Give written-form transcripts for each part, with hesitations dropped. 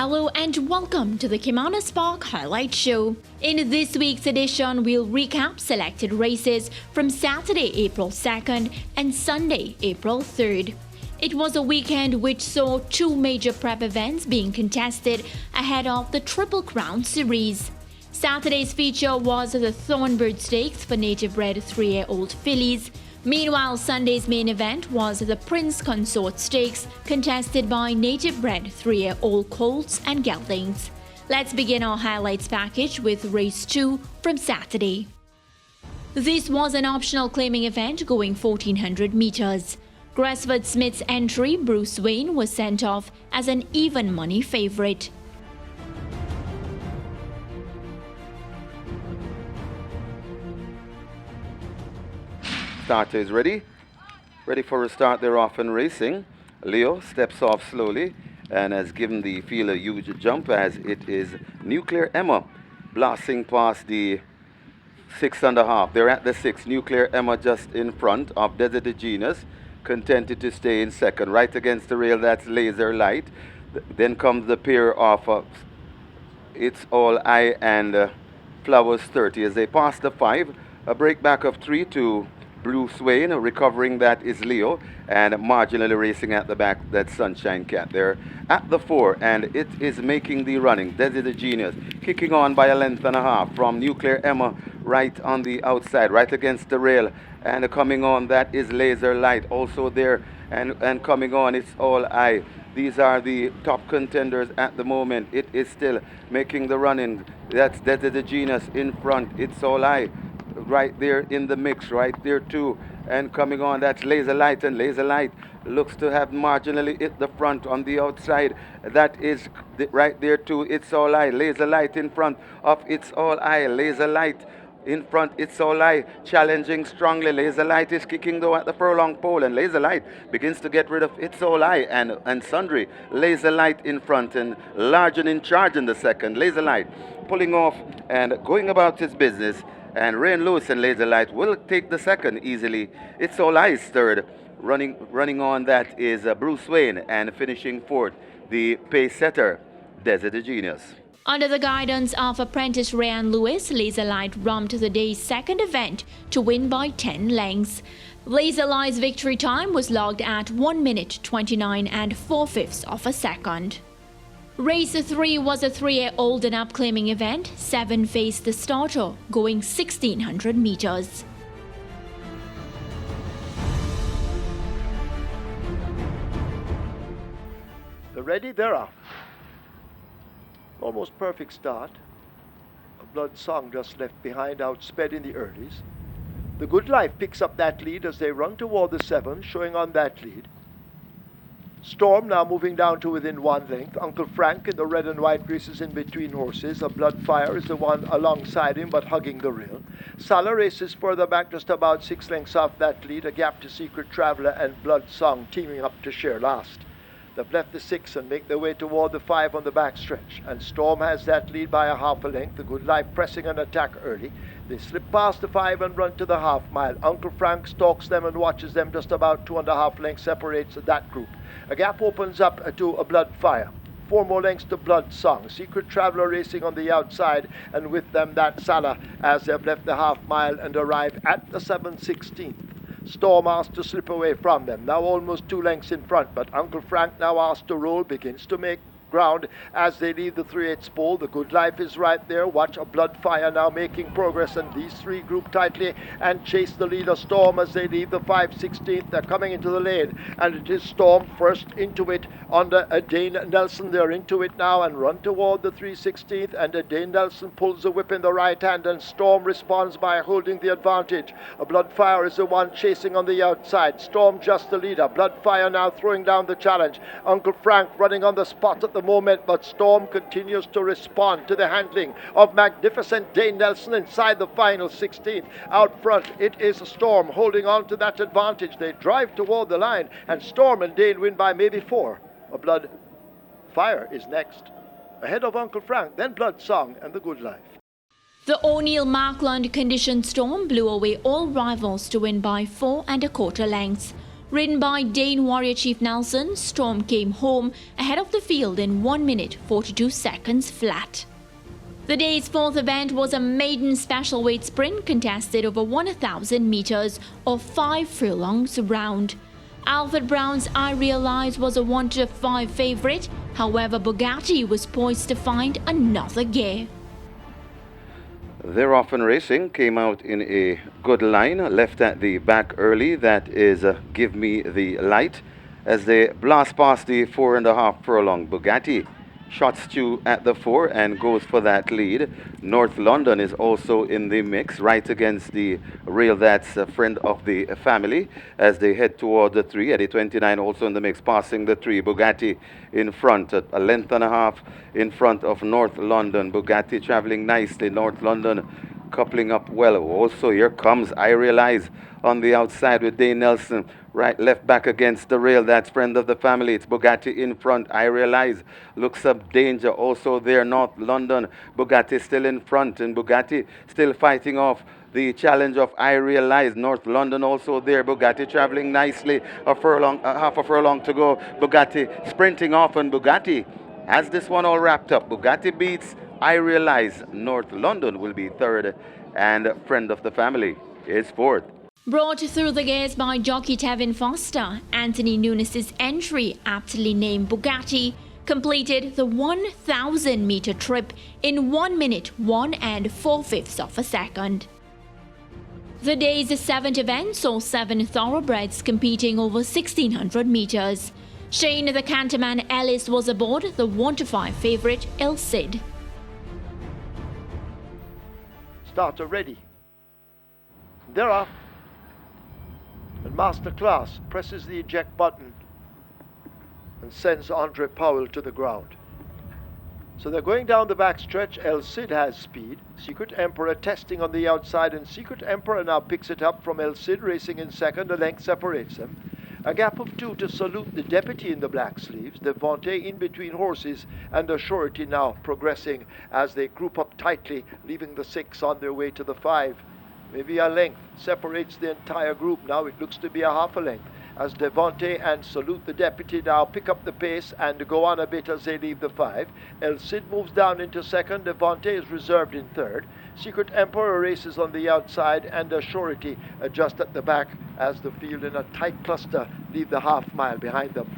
Hello and welcome to the Caymanas Park Highlight Show. In this week's edition, we'll recap selected races from Saturday, April 2nd and Sunday, April 3rd. It was a weekend which saw two major prep events being contested ahead of the Triple Crown Series. Saturday's feature was the Thornbird Stakes for native-bred 3-year-old fillies. Meanwhile, Sunday's main event was the Consort Stakes, contested by native-bred 3-year-old colts and geldings. Let's begin our highlights package with race 2 from Saturday. This was an optional claiming event going 1400 meters. Gresford Smith's entry, Bruce Wayne, was sent off as an even money favorite. Starter is ready for a start. They're off and racing. Leo steps off slowly and has given the field a huge jump as it is Nuclear Emma blasting past the 6.5. They're at the 6. Nuclear Emma just in front of Desert Genius, contented to stay in second. Right against the rail, that's Laser Light. Then comes the pair of It's All I and Flowers 30 as they pass the 5. A break back of 3 to Bruce Wayne. Recovering that is Leo, and marginally racing at the back, that's Sunshine Cat. They're at the 4, and it is making the running. Desert Genius kicking on by a length and a half from Nuclear Emma right on the outside, right against the rail, and coming on, that is Laser Light also there, and coming on, It's All I. These are the top contenders at the moment. It is still making the running. That's Desert Genius in front. It's All I right there in the mix, right there too, and coming on, that's Laser Light, and Laser Light looks to have marginally hit the front on the outside. That is right there too. It's All I. Laser Light in front of It's All I. Laser Light in front. It's All I challenging strongly. Laser Light is kicking though at the furlong pole, and Laser Light begins to get rid of It's All I and Sundry. Laser Light in front and Large and in charge in the second. Laser Light pulling off and going about his business, and Rain Lewis and Laser Light will take the second easily. It's All I is third. Running on, that is Bruce Wayne, and finishing fourth, the pace setter, Desert Genius. Under the guidance of apprentice Rayan Lewis, Laser Light romped the day's second event to win by 10 lengths. Laser Light's victory time was logged at 1 minute 29 and 4/5 of a second. Race 3 was a 3-year-old and up claiming event. 7 faced the starter, going 1600 meters. They're ready, they're off. Almost perfect start. A Blood Song just left behind, outsped in the earlies. The Good Life picks up that lead as they run toward the 7, showing on that lead. Storm now moving down to within 1 length. Uncle Frank in the red and white races in between horses. A Bloodfire is the one alongside him but hugging the rail. Salah races further back, just about 6 lengths off that lead. A gap to Secret Traveler and Blood Song teaming up to share last. They've left the 6 and make their way toward the 5 on the backstretch. And Storm has that lead by a half a length. The Good Life pressing an attack early. They slip past the 5 and run to the half mile. Uncle Frank stalks them and watches them. Just about 2.5 lengths separates that group. A gap opens up to a Bloodfire. 4 more lengths to Blood Song. Secret Traveler racing on the outside, and with them that Salah as they've left the half mile and arrive at the 7/16. Storm asked to slip away from them, now almost 2 lengths in front, but Uncle Frank now asked to roll, begins to make ground as they leave the 3/8 pole. The Good Life is right there. Watch a Bloodfire now making progress, and these 3 group tightly and chase the leader Storm as they leave the 5/16. They're coming into the lane, and it is Storm first into it under Dane Nelson. They're into it now and run toward the 3/16, and Dane Nelson pulls the whip in the right hand, and Storm responds by holding the advantage. A Bloodfire is the one chasing on the outside. Storm just the leader. Bloodfire now throwing down the challenge. Uncle Frank running on the spot at the moment, but Storm continues to respond to the handling of magnificent Dane Nelson inside the final 16th. Out front, it is Storm holding on to that advantage. They drive toward the line, and Storm and Dane win by maybe 4. A Bloodfire is next, ahead of Uncle Frank, then Blood Song and the Good Life. The O'Neill Markland conditioned Storm blew away all rivals to win by 4 1/4 lengths. Ridden by Dane Warrior Chief Nelson, Storm came home ahead of the field in 1 minute 42 seconds flat. The day's fourth event was a maiden special weight sprint contested over 1,000 meters or 5 furlongs round. Alfred Brown's I Realize was a 1-5 favorite, however Bugatti was poised to find another gear. They're Often Racing came out in a good line, left at the back early. That is Give Me the Light, as they blast past the 4.5 furlong. Bugatti shots two at the 4 and goes for that lead. North London is also in the mix, right against the rail. That's a friend of the family as they head toward the 3. Eddie 29 also in the mix, passing the 3. Bugatti in front, a length and a half in front of North London. Bugatti traveling nicely. North London coupling up well. Also, here comes I Realize on the outside with Dane Nelson. Right, left back against the rail. That's friend of the family. It's Bugatti in front. I Realize looks up danger. Also there, North London. Bugatti still in front, and Bugatti still fighting off the challenge of I Realize. North London also there. Bugatti traveling nicely. Half a furlong to go. Bugatti sprinting off, and Bugatti has this one all wrapped up. Bugatti beats I Realize. North London will be third, and friend of the family is fourth. Brought through the gears by jockey Tevin Foster, Anthony Nunes' entry, aptly named Bugatti, completed the 1,000-meter trip in 1 minute 1 4/5 of a second. The day's 7th event saw 7 thoroughbreds competing over 1,600 meters. Shane the Canterman Ellis was aboard the 1-5 favorite El Cid. Starter ready. They're off. And Masterclass presses the eject button and sends Andre Powell to the ground. So they're going down the back stretch. El Cid has speed. Secret Emperor testing on the outside, and Secret Emperor now picks it up from El Cid, racing in second. A length separates them. A gap of 2 to Salute the Deputy in the black sleeves. Devante in between horses, and a Surety now progressing as they group up tightly, leaving the 6 on their way to the 5. Maybe a length separates the entire group. Now it looks to be a half a length as Devante and Salute the Deputy now pick up the pace and go on a bit as they leave the 5. El Cid moves down into second. Devante is reserved in third. Secret Emperor races on the outside, and a Surety just at the back as the field in a tight cluster leave the half mile behind them.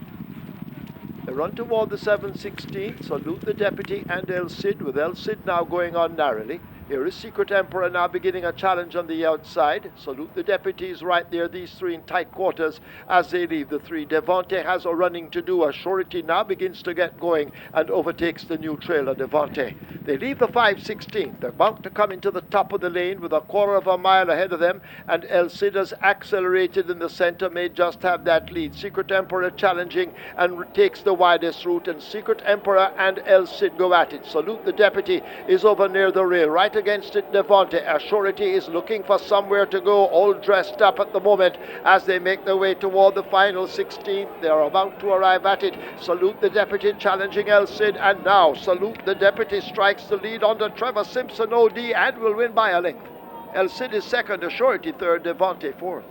They run toward the 7:16. Salute the Deputy and El Cid, with El Cid now going on narrowly. Here is Secret Emperor now beginning a challenge on the outside. Salute the Deputy is right there, these 3 in tight quarters as they leave the 3. Devante has a running to do. A Surety now begins to get going and overtakes the new trailer, Devante. They leave the 5:16. They're about to come into the top of the lane with a quarter of a mile ahead of them, and El Cid has accelerated in the center, may just have that lead. Secret Emperor challenging and takes the widest route, and Secret Emperor and El Cid go at it. Salute the Deputy is over near the rail. Right against it, Devante. A Surety is looking for somewhere to go, all dressed up at the moment as they make their way toward the final 16th. They are about to arrive at it. Salute the Deputy challenging El Cid, and now Salute the Deputy strikes the lead under Trevor Simpson OD and will win by a length. El Cid is second, a Surety third, Devante fourth.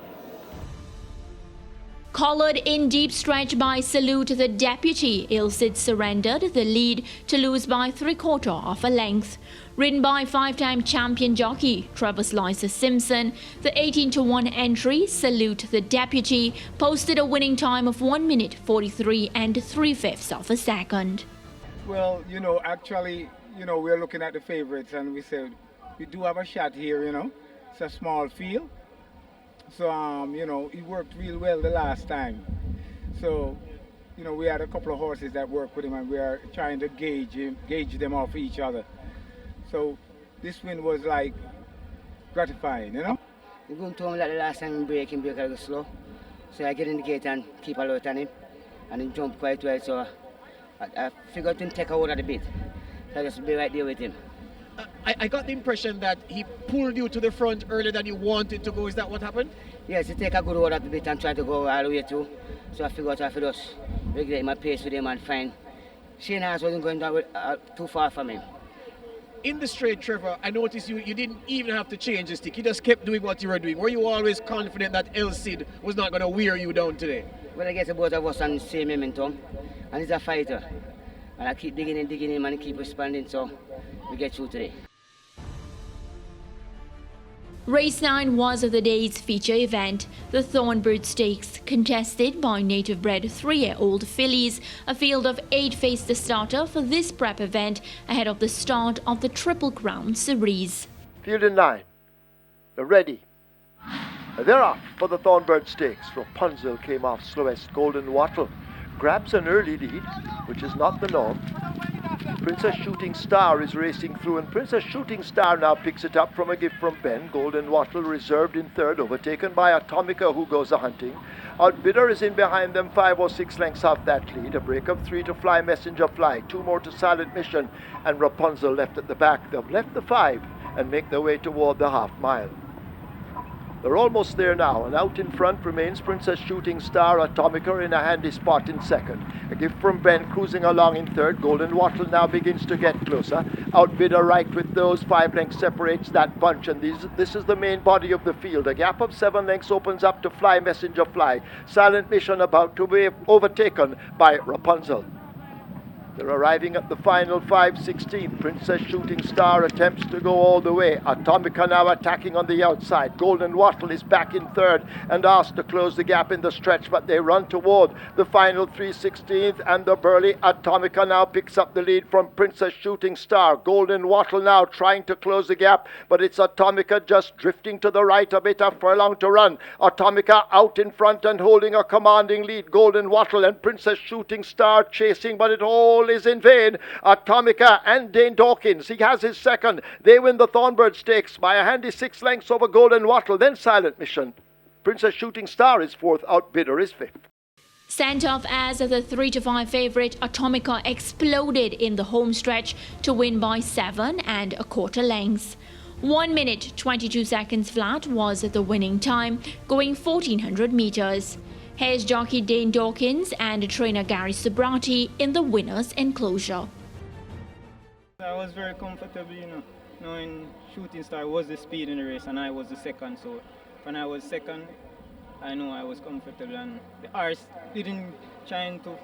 Collared in deep stretch by Salute the Deputy, El Cid surrendered the lead to lose by 3/4 of a length. Ridden by 5-time champion jockey Trevor Slicer Simpson, the 18-1 entry, Salute the Deputy, posted a winning time of 1 minute 43 3/5 of a second. Well, actually, we're looking at the favorites and we said, we do have a shot here, It's a small field. So, it worked real well the last time. So, we had a couple of horses that worked with him, and we are trying to gauge them off each other. So, this win was like gratifying, We're going to him like the last time break a little slow. So I get in the gate and keep alert on him, and then jump quite well. So I figured him take a hold of the bit. So I just be right there with him. I got the impression that he pulled you to the front earlier than you wanted to go. Is that what happened? Yes, he take a good hold of the bit and try to go all the way through. So I figured I could just regulate my pace with him and find Shane Haas wasn't going down too far from him. In the straight, Trevor, I noticed you didn't even have to change the stick. You just kept doing what you were doing. Were you always confident that El Cid was not going to wear you down today? Well, I guess the both of us on the same momentum, and he's a fighter. And I keep digging him, and he keep responding, so we get through today. Race 9 was the day's feature event, the Thornbird Stakes, contested by native-bred 3-year-old fillies. A field of 8 faced the starter for this prep event ahead of the start of the Triple Crown series. Field in line. They're ready. They're off for the Thornbird Stakes. Rapunzel came off slowest. Golden Wattle grabs an early lead, which is not the norm. Princess Shooting Star is racing through, and Princess Shooting Star now picks it up from a gift from Ben. Golden Wattle reserved in third, overtaken by Atomica, who goes a-hunting. Outbidder is in behind them, 5 or 6 lengths off that lead. A break of 3 to Fly Messenger Fly, 2 more to Silent Mission, and Rapunzel left at the back. They've left the 5 and make their way toward the half mile. They're almost there now, and out in front remains Princess Shooting Star. Atomica in a handy spot in second. A gift from Ben cruising along in third. Golden Wattle now begins to get closer. Outbidder right with those. 5 lengths separates that bunch, and this is the main body of the field. A gap of 7 lengths opens up to Fly Messenger Fly. Silent Mission about to be overtaken by Rapunzel. They're arriving at the final 5/16. Princess Shooting Star attempts to go all the way. Atomica now attacking on the outside. Golden Wattle is back in third and asked to close the gap in the stretch, but they run toward the final 3/16, and the burly Atomica now picks up the lead from Princess Shooting Star. Golden Wattle now trying to close the gap, but it's Atomica just drifting to the right a bit, a furlong to run. Atomica out in front and holding a commanding lead. Golden Wattle and Princess Shooting Star chasing, but it all is in vain. Atomica and Dane Dawkins, he has his second. They win the Thornbird Stakes by a handy 6 lengths over Golden Wattle, then Silent Mission. Princess Shooting Star is fourth, Outbidder is fifth. Sent off as the 3 to 5 favourite, Atomica exploded in the home stretch to win by 7 1/4 lengths. 1 minute 22 seconds flat was the winning time, going 1400 metres. Here's jockey Dane Dawkins and trainer Gary Sobrati in the winner's enclosure. I was very comfortable, knowing Shooting Star was the speed in the race and I was the second. So when I was second, I know I was comfortable, and the horse didn't try to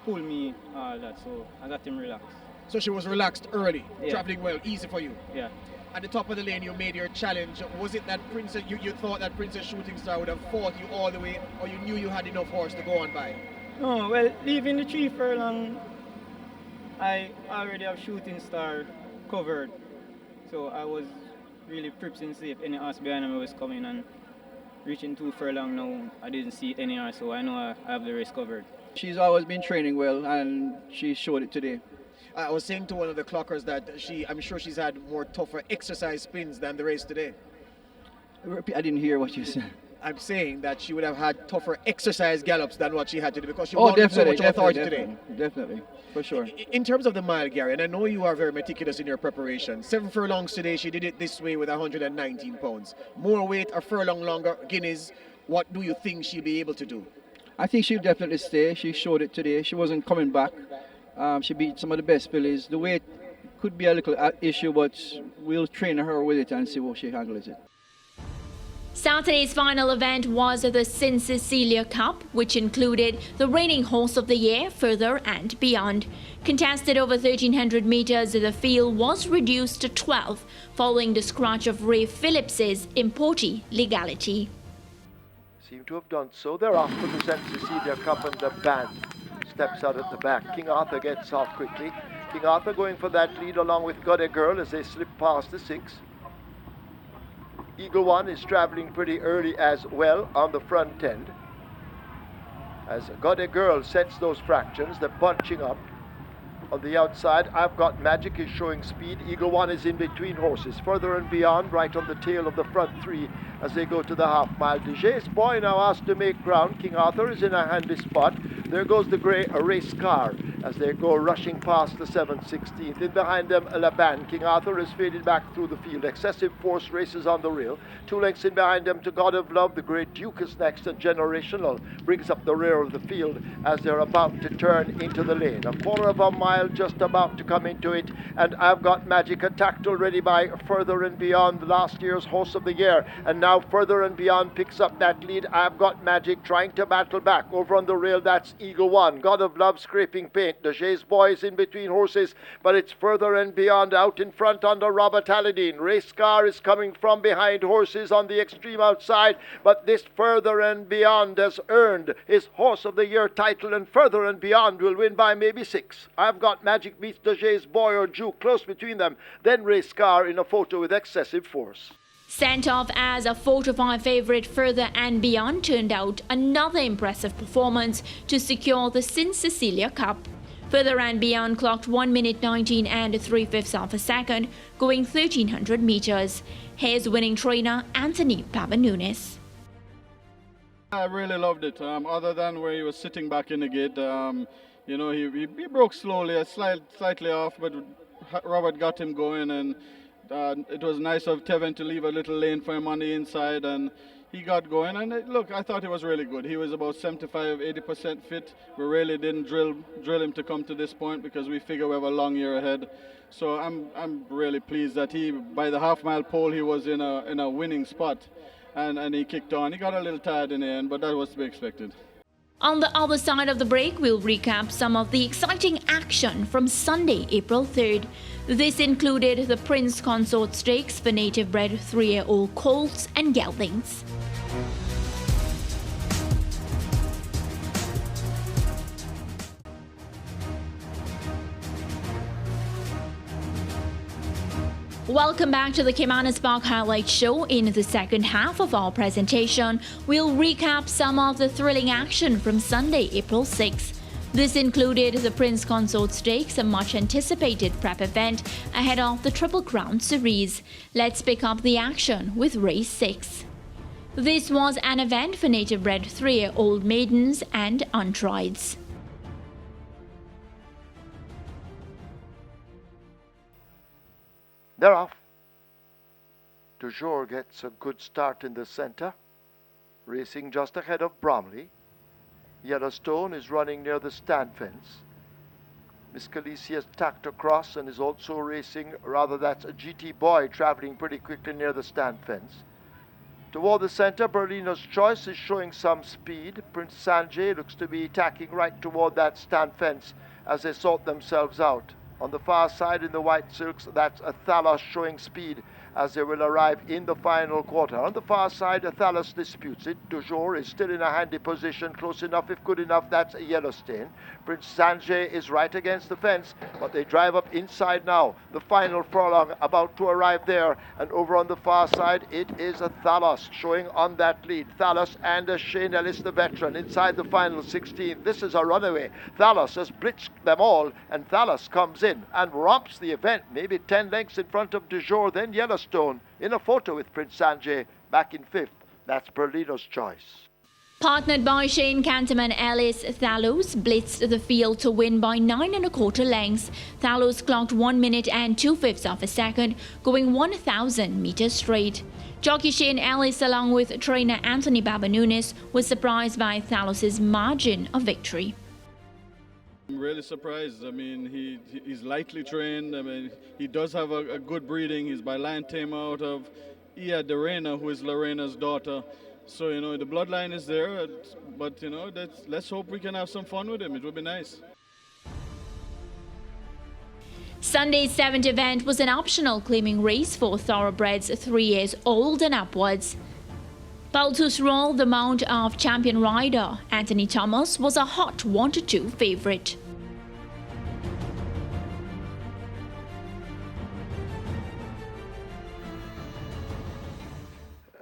pull me all that, so I got him relaxed. So she was relaxed early, Yeah. traveling well, easy for you. Yeah. At the top of the lane, you made your challenge. Was it that Princess, you thought that Princess Shooting Star would have fought you all the way, or you knew you had enough horse to go on by? No, well, leaving the 3 furlong, I already have Shooting Star covered. So I was really pripsing safe. Any horse behind me was coming, and reaching 2 furlong now, I didn't see any horse, so I know I have the race covered. She's always been training well, and she showed it today. I was saying to one of the clockers that I'm sure she's had more tougher exercise spins than the race today. I didn't hear what you said. I'm saying that she would have had tougher exercise gallops than what she had today, because she won with so much authority today. Definitely, for sure. In terms of the mile, Gary, and I know you are very meticulous in your preparation. 7 furlongs today, she did it this way with 119 pounds. More weight, a furlong longer, Guineas. What do you think she'll be able to do? I think she'll definitely stay. She showed it today. She wasn't coming back. She beat some of the best fillies. The weight could be a little issue, but we'll train her with it and see how she handles it. Saturday's final event was the Cecilia Cup, which included the reigning horse of the year, Further and Beyond. Contested over 1,300 metres, the field was reduced to 12, following the scratch of Ray Phillips's Importi Legality. Seem to have done so. They're off to the St. Cecilia Cup, and the band steps out at the back. King Arthur gets off quickly. King Arthur going for that lead along with Got a Girl as they slip past the 6. Eagle One is traveling pretty early as well on the front end. As Got a Girl sets those fractions, they're bunching up. On the outside, I've Got Magic is showing speed. Eagle One is in between horses. Further and Beyond, right on the tail of the front 3 as they go to the half mile. DJ's Boy now asked to make ground. King Arthur is in a handy spot. There goes the grey race car as they go rushing past the 7/16. In behind them, Laban. King Arthur is faded back through the field. Excessive Force races on the rail. 2 lengths in behind them to God of Love. The Great Duke is next, and Generational brings up the rear of the field as they're about to turn into the lane. A quarter of a mile mile just about to come into it, and I've Got Magic attacked already by Further and Beyond, last year's Horse of the Year, and now Further and Beyond picks up that lead. I've Got Magic trying to battle back. Over on the rail, that's Eagle One. God of Love scraping paint. Deja's Boy is in between horses, but it's Further and Beyond out in front under Robert Halladine. Race Car is coming from behind horses on the extreme outside, but this Further and Beyond has earned his Horse of the Year title, and Further and Beyond will win by maybe 6. I've Got Magic beats Deja's Boy or Juke close between them, then Race Car in a photo with Excessive Force. Sent off as a 4-5 favourite, Further and Beyond turned out another impressive performance to secure the Cecilia Cup. Further and Beyond clocked 1 minute 19 and 3/5 of a second, going 1,300 metres. Here's winning trainer Anthony Papanunes. I really loved it. Other than where he was sitting back in the gate, he broke slowly, slightly off, but Robert got him going, and it was nice of Tevin to leave a little lane for him on the inside, and he got going. And I thought he was really good. He was about 75-80% fit. We really didn't drill him to come to this point because we figure we have a long year ahead. So I'm really pleased that by the half-mile pole, he was in a winning spot, and he kicked on. He got a little tired in the end, but that was to be expected. On the other side of the break, we'll recap some of the exciting action from Sunday, April 3rd. This included the Prince Consort Stakes for native-bred 3-year-old colts and geldings. Welcome back to the Caymanas Park Highlight Show. In the second half of our presentation, we'll recap some of the thrilling action from Sunday, April 6th. This included the Prince Consort Stakes, a much-anticipated prep event ahead of the Triple Crown Series. Let's pick up the action with Race 6. This was an event for native-bred 3-year-old maidens and untrieds. They're off. Du Jour gets a good start in the center, racing just ahead of Bromley. Yellowstone is running near the stand fence. Miss Khaleesi has tacked across and is also racing, that's a GT Boy traveling pretty quickly near the stand fence. Toward the center, Berlina's Choice is showing some speed. Prince Sanjay looks to be tacking right toward that stand fence as they sort themselves out. On the far side in the white silks, that's a Thalos showing speed as they will arrive in the final quarter. On the far side, Thalos disputes it. Du Jour is still in a handy position, close enough if good enough, that's a Yellowstone. Prince Sanjay is right against the fence, but they drive up inside now. The final furlong about to arrive there, and over on the far side, it is a Thalos showing on that lead. Thalos and Shane Ellis, the veteran, inside the final 16. This is a runaway. Thalos has blitzed them all, and Thalos comes in and romps the event, maybe 10 lengths in front of Du Jour, then Yellowstone in a photo with Prince Sanjay back in 5th. That's Berlina's Choice. Partnered by Shane Canterman Ellis, Thalos blitzed the field to win by 9 1/4 lengths. Thalos clocked 1 minute and 2/5 of a second, going 1,000 meters straight. Jockey Shane Ellis, along with trainer Anthony Papanunes, was surprised by Thalos' margin of victory. I'm really surprised. I mean, he's lightly trained. I mean, he does have a good breeding. He's by line tamer out of Ia Derena, who is Lorena's daughter. So, the bloodline is there. But, let's hope we can have some fun with him. It would be nice. Sunday's 7th event was an optional claiming race for thoroughbreds 3 years old and upwards. Baltus Roll, the mount of champion rider Anthony Thomas, was a hot 1-2 favourite.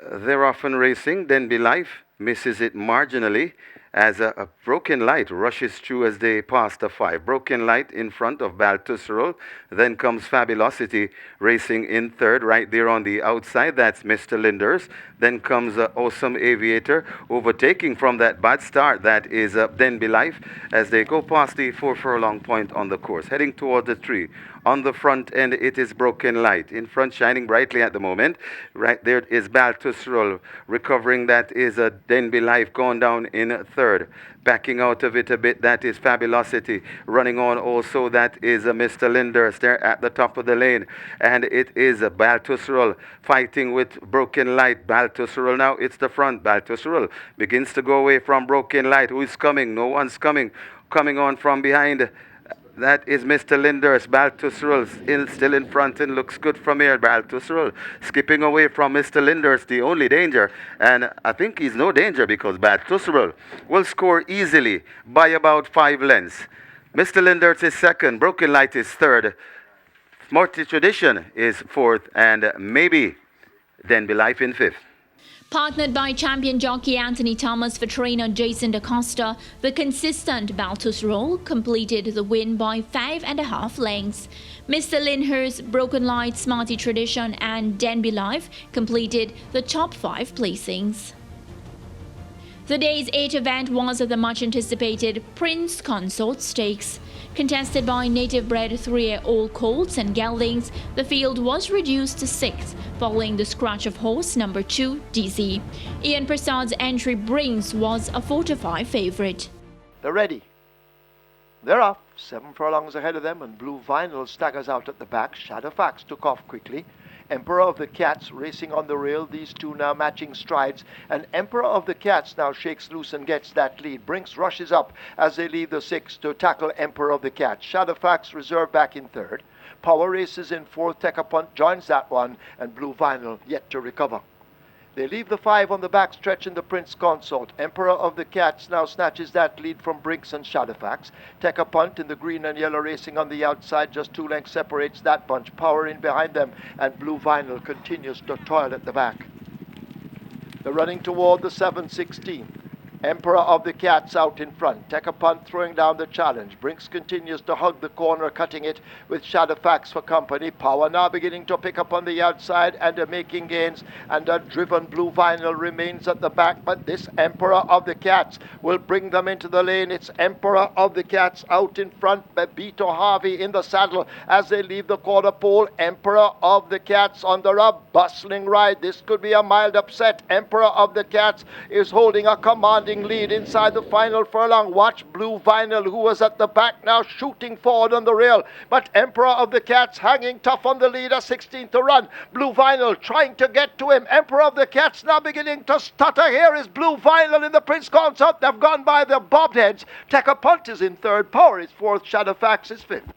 They're often racing, then Be Life misses it marginally as a Broken Light rushes through as they pass the 5. Broken Light in front of Baltusrol. Then comes Fabulosity racing in 3rd right there on the outside. That's Mr. Linders. Then comes Awesome Aviator overtaking from that bad start. That is Then Be Life as they go past the 4 furlong point on the course. Heading toward the 3 On the front end, it is Broken Light. In front, shining brightly at the moment. Right there is Baltusrol. Recovering, that is a Denby Life going down in third. Backing out of it a bit, that is Fabulosity. Running on also, that is Mr. Linders there at the top of the lane. And it is Baltusrol fighting with Broken Light. Baltusrol now, it's the front. Baltusrol begins to go away from Broken Light. Who is coming? No one's coming. Coming on from behind. That is Mr. Linders. Baltusrol still in front and looks good from here. Baltusrol skipping away from Mr. Linders, the only danger. And I think he's no danger because Baltusrol will score easily by about 5 lengths. Mr. Linders is second. Broken Light is third. Multi Tradition is fourth. And maybe Denby Life in fifth. Partnered by champion jockey Anthony Thomas for trainer Jason DaCosta, the consistent Baltusrol completed the win by 5.5 lengths. Mr. Lindhurst, Broken Light, Smarty Tradition and Denby Life completed the top 5 placings. The day's 8th event was the much-anticipated Prince Consort Stakes. Contested by native-bred 3-year-old colts and geldings, the field was reduced to 6th, following the scratch of horse number 2, DZ. Ian Prasad's entry brings was a 4-5 favourite. They're ready. They're off. 7 furlongs ahead of them, and Blue Vinyl staggers out at the back. Shadowfax took off quickly. Emperor of the Cats racing on the rail. These two now matching strides. And Emperor of the Cats now shakes loose and gets that lead. Brinks rushes up as they leave the 6 to tackle Emperor of the Cats. Shadowfax reserved back in third. Power Races in fourth. Take a Punt joins that one. And Blue Vinyl yet to recover. They leave the 5 on the back stretch in the Prince Consort. Emperor of the Cats now snatches that lead from Brinks and Shadowfax. Take a Punt in the green and yellow racing on the outside. Just 2 lengths separates that bunch. Power in behind them, and Blue Vinyl continues to toil at the back. They're running toward the 7:16. Emperor of the Cats out in front. Take a Punt throwing down the challenge. Brinks continues to hug the corner, cutting it with Shadowfax for company. Power now beginning to pick up on the outside and making gains. And a driven Blue Vinyl remains at the back. But this Emperor of the Cats will bring them into the lane. It's Emperor of the Cats out in front. Bebito Harvey in the saddle as they leave the quarter pole. Emperor of the Cats under a bustling ride. This could be a mild upset. Emperor of the Cats is holding a commanding lead inside the final furlong. Watch Blue Vinyl, who was at the back, now shooting forward on the rail. But Emperor of the Cats hanging tough on the leader, 16 to run. Blue Vinyl trying to get to him. Emperor of the Cats now beginning to stutter. Here is Blue Vinyl in the Prince Consort. They've gone by the bobbed heads. Take a Punt is in third. Power is fourth. Shadowfax is fifth.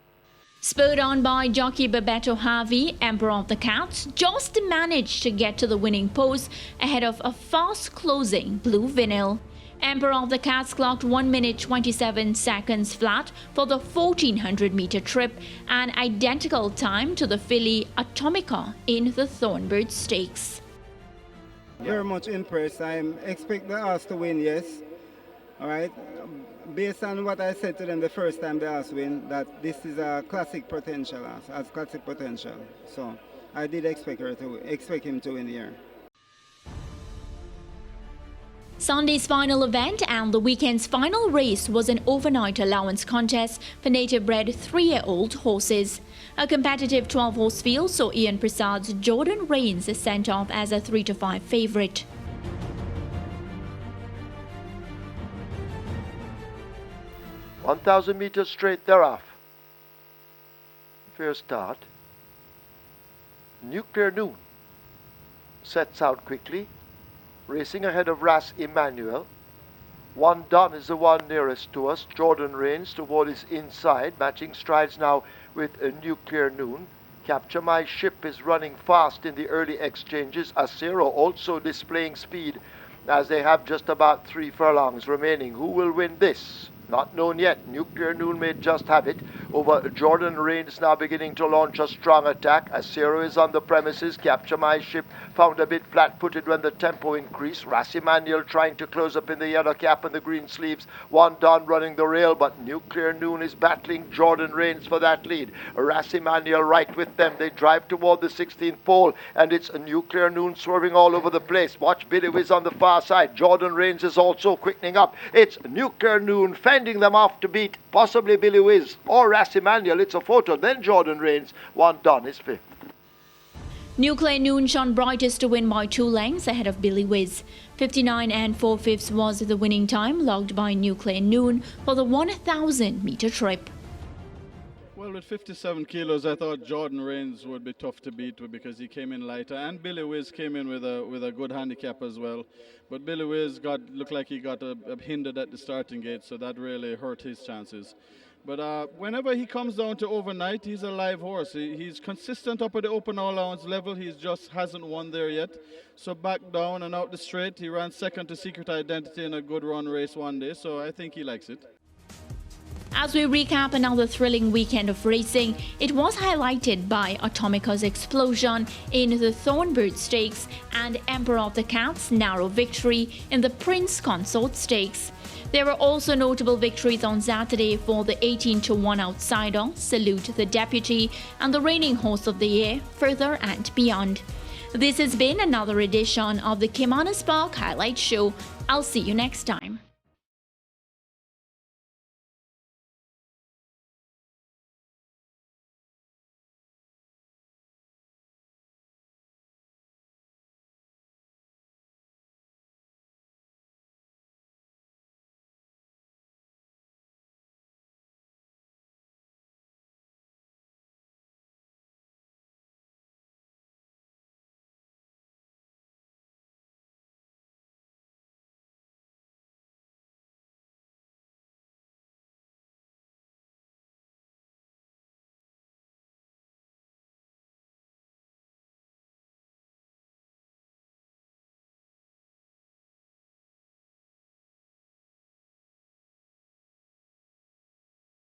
Spurred on by jockey Bebeto Harvey, Emperor of the Cats just managed to get to the winning post ahead of a fast-closing Blue Vinyl. Emperor of the Cats clocked 1 minute 27 seconds flat for the 1400-meter trip, an identical time to the filly Atomica in the Thornbird Stakes. Very much impressed. I expect the horse to win, yes. All right. Based on what I said to them the first time the horse win, that this is a classic potential horse, has classic potential. So I did expect him to win here. Sunday's final event and the weekend's final race was an overnight allowance contest for native-bred 3-year-old horses. A competitive 12-horse field saw Ian Prasad's Jordan Reigns sent off as a 3-5 favourite. "1,000 meters straight, they're off. Fair start. Nuclear Noon sets out quickly, racing ahead of Ras Emmanuel. One Don is the one nearest to us. Jordan Reigns toward his inside, matching strides now with a Nuclear Noon. Capture My Ship is running fast in the early exchanges. Acero also displaying speed as they have just about 3 furlongs remaining. Who will win this? Not known yet. Nuclear Noon may just have it over Jordan Reigns, now beginning to launch a strong attack. Acero is on the premises. Capture My Ship found a bit flat-footed when the tempo increased. Ras Emmanuel trying to close up in the yellow cap and the green sleeves. One Don running the rail, but Nuclear Noon is battling Jordan Reigns for that lead. Ras Emmanuel right with them. They drive toward the 16th pole, and it's a Nuclear Noon swerving all over the place. Watch Billy Wiz on the far side. Jordan Reigns is also quickening up. It's Nuclear Noon fending fending them off to beat possibly Billy Wiz or Rassi Manuel. It's a photo. Then Jordan Rains, 1 done, is 5th. Nuclear Noon shone brightest to win by 2 lengths ahead of Billy Wiz. 59 and 4/5 was the winning time logged by Nuclear Noon for the 1,000-meter trip. Well, with 57 kilos, I thought Jordan Rains would be tough to beat because he came in lighter, and Billy Wiz came in with a good handicap as well. But Billy Wiz looked like he got hindered at the starting gate, so that really hurt his chances. But whenever he comes down to overnight, he's a live horse. He's consistent up at the open allowance level. He just hasn't won there yet. So back down and out the straight, he ran second to Secret Identity in a good run race one day. So I think he likes it. As we recap another thrilling weekend of racing, it was highlighted by Atomica's explosion in the Thornbird Stakes and Emperor of the Cats' narrow victory in the Prince Consort Stakes. There were also notable victories on Saturday for the 18-1 outsider, Salute the Deputy, and the reigning horse of the year, Further and Beyond. This has been another edition of the Caymanas Park Highlight Show. I'll see you next time.